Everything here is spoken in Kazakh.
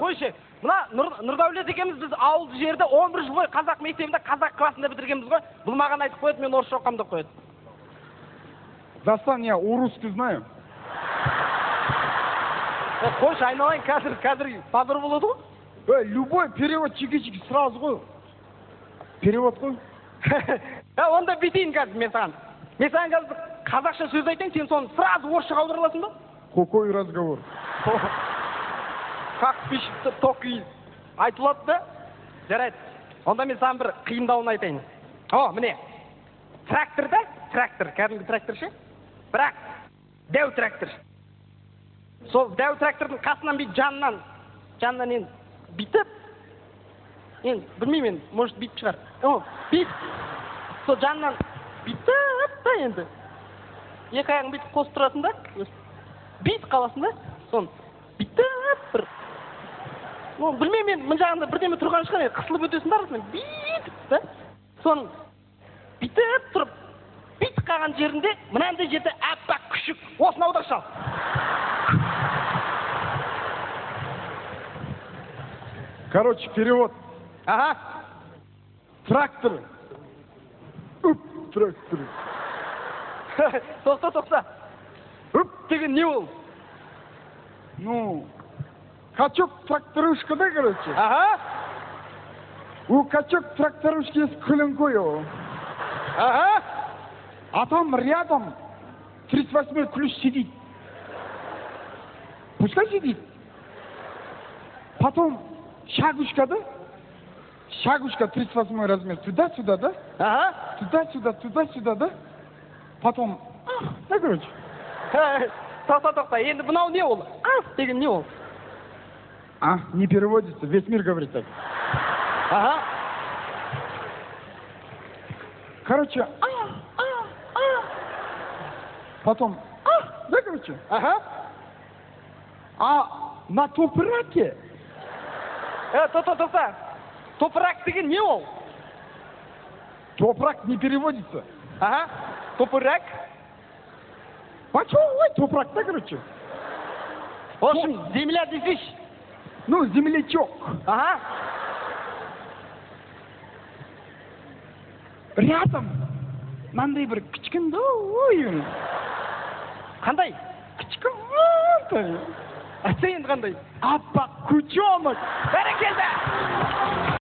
қойшы. Мына Нұрдәулет екеуміз біз ауыл жерде 11 жыл бойы қазақ мектебінде қазақ классында бітіргенбіз ғой. Бұл маған айтып қойды, мен орысша оқамын деп қойды. Дастан, я урусский знаю. Қойшы, айналайын, қазір базар болады ғой. Любой перевод чики-чики сразу ғой. Перевод қой. Онда бітейін қазір мен саған. Мен саған қазір қазақша сөз айтайын, сен соны сразу орысшаға аудара аласың ба? Какой разговор? Как пишется токи айтылады да? Жарайды. Онда мен саған бір қиындауын айтайын. Міне. Трактор да? Трактор, кәдімгі трактор ше? Бірақ дәу трактор. Сол дәу трактордың қасынан бейт жанынан енді битіп, енді білмеймін, может битіп шығар. Бит. Сол жанынан битіп та енді. Екі аяғын битіп қосып тұрасың да? Бит қаласың да? Сон битіп бір. Білмеймін, мен жағында бірдеме тұрған шығар, қысылып өтесің да арасымен битіп та? Сон битіп тұрып, бит қалған жерінде мынандай жерде әппақ күшік, осыны аударып шал. Короче, перевод. Ага. Трактор. Трактор. Тоқта. Деген не ол? Ну, качок тракторушка, да, короче? Ага. У качок тракторушки есть коленкой. Ага. А там рядом 38-й ключ сидит. Пускай сидит. Потом шагушка, да? Шагушка 38-й размер. Туда-сюда, да? Ага. Туда-сюда, да? Потом, да, короче. Тоқта. Енді мынау не ол? Деген не ол? Не переводится. Весь мир говорит так. Ага. Короче, потом, да, короче? Ага. А на топраке? Тоқта. Топрак деген не ол? Топрак не переводится. Ага. Топрак? А что, ой, топрак, да, короче? В общем, земля десишь. Ну, землячок. Ага. Рядом мынандай бір кішкентай. Қандай? Кішкентай. Айтса енді қандай? Аппақ күчемік. Бәрекелді!